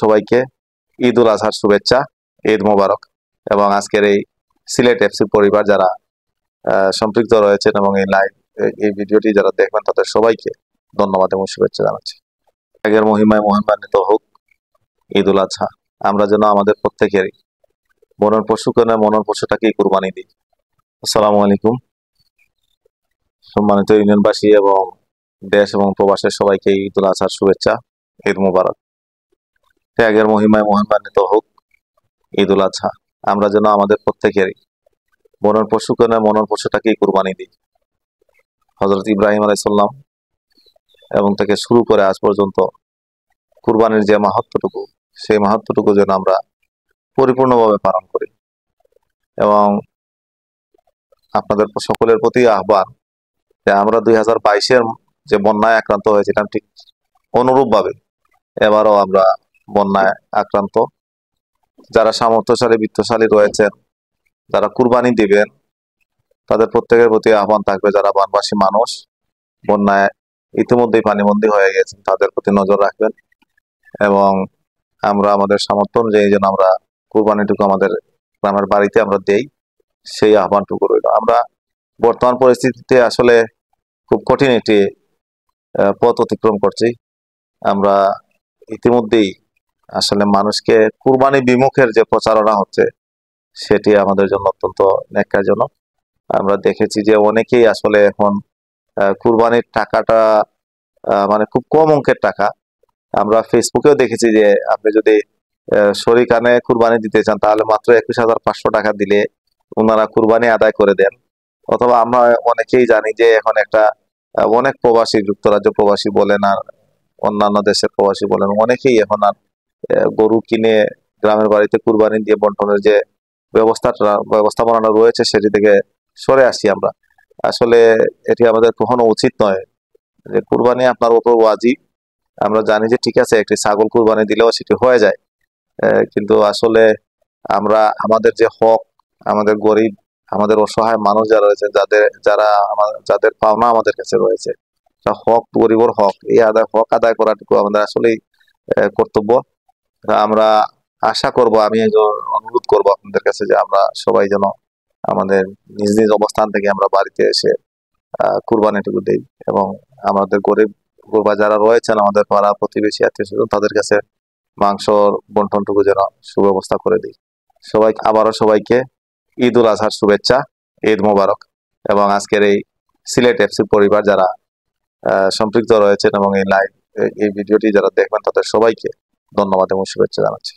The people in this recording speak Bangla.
সবাইকে ঈদ উল আজহার শুভেচ্ছা, ঈদ মোবারক। এবং আজকের এই সিলেট এফসি পরিবার যারা সম্পৃক্ত রয়েছেন এবং এই ভিডিওটি যারা দেখবেন তাদের সবাইকে ধন্যবাদ এবং শুভেচ্ছা জানাচ্ছি। আগের মহিমায় মহিমান্বিত হোক ঈদ উল আজহা। আমরা যেন আমাদের প্রত্যেকেরই মনের পশু কেনে মনের পশুটাকেই কুরবানি দিই। আসসালামু আলাইকুম। সম্মানিত ইউনিয়নবাসী এবং দেশ এবং প্রবাসের সবাইকে ঈদ উল আজহার শুভেচ্ছা, ঈদ মোবারক। ত্যাগের মহিমায় মহিমান্বিত হোক ঈদ উল আজহা। আমরা যেন আমাদের প্রত্যেকেরই মনের পশু কেনে মনের পশুটাকেই কুরবানি দিই। হযরত ইব্রাহিম আলাইহিস সালাম এবং থেকে শুরু করে আজ পর্যন্ত কুরবানির যে মাহাত্ম্যটুকু, সেই মাহাত্ম্যটুকু যেন আমরা পরিপূর্ণভাবে পালন করি। এবং আপনাদের সকলের প্রতি আহ্বান যে আমরা 2022-এর যে বন্যায় আক্রান্ত হয়েছিলাম, ঠিক অনুরূপভাবে এবারও আমরা বন্যায় আক্রান্ত। যারা সামর্থ্যশালী বিত্তশালী রয়েছেন, যারা কুরবানি দিবেন, তাদের প্রত্যেকের প্রতি আহ্বান থাকবে যারা বনবাসী মানুষ বন্যায় ইতিমধ্যেই পানিবন্দী হয়ে গেছেন, তাদের প্রতি নজর রাখবেন। এবং আমরা আমাদের সামর্থ্য অনুযায়ী যেন আমরা কুরবানিটুকু আমাদের গ্রামের বাড়িতে আমরা দেই, সেই আহ্বানটুকু রইল। আমরা বর্তমান পরিস্থিতিতে আসলে খুব কঠিন একটি পথ অতিক্রম করছি। আমরা ইতিমধ্যেই আসলে মানুষকে কুরবানি বিমুখের যে প্রচারণা হচ্ছে, সেটি আমাদের জন্য অত্যন্ত ন্যাক্কারজনক। আমরা দেখেছি যে অনেকেই আসলে এখন কুরবানির টাকাটা মানে খুব কম অঙ্কের টাকা। আমরা ফেসবুকেও দেখেছি যে আপনি যদি শরিকানে কুরবানি দিতে চান তাহলে মাত্র 21,500 টাকা দিলে ওনারা কুরবানি আদায় করে দেন। অথবা আমরা অনেকেই জানি যে এখন একটা অনেক প্রবাসী, যুক্তরাজ্য প্রবাসী বলেন আর অন্যান্য দেশের প্রবাসী বলেন, অনেকেই এখন আর গরু কিনে গ্রামের বাড়িতে কুরবানি দিয়ে বন্টনের যে ব্যবস্থাপনা রয়েছে সেটি থেকে সরে আসছি আমরা। আসলে এটি আমাদের কখনো উচিত নয় যে কুরবানি আপনার উপর ওয়াজিব। আমরা জানি যে ঠিক আছে, একটি ছাগল কুরবানি দিলেও সেটি হয়ে যায়, কিন্তু আসলে আমরা আমাদের যে হক, আমাদের গরিব, আমাদের অসহায় মানুষ যারা রয়েছে, যাদের পাওনা আমাদের কাছে রয়েছে, হক, গরিবর হক, এই হক আদায় করাটুকু আমাদের আসলেই কর্তব্য। আমরা আশা করব, আমি অনুরোধ করব আপনাদের কাছে যে আমরা সবাই যেন আমাদের নিজ নিজ অবস্থান থেকে আমরা বাড়িতে এসে কুরবানিটুকু দেই এবং আমাদের গরিব গুরবা যারা রয়েছেন, আমাদের পাড়া প্রতিবেশী আত্মীয় স্বজন, তাদের কাছে মাংসর বন্টনটুকু যেন সুব্যবস্থা করে দিই। আবারও সবাইকে ঈদ উল আজহার শুভেচ্ছা, ঈদ মোবারক। এবং আজকের এই সিলেট এফসি পরিবার যারা সম্পৃক্ত রয়েছেন এবং এই ভিডিওটি যারা দেখবেন তাদের সবাইকে ধন্যবাদ এবং শুভেচ্ছা জানাচ্ছি।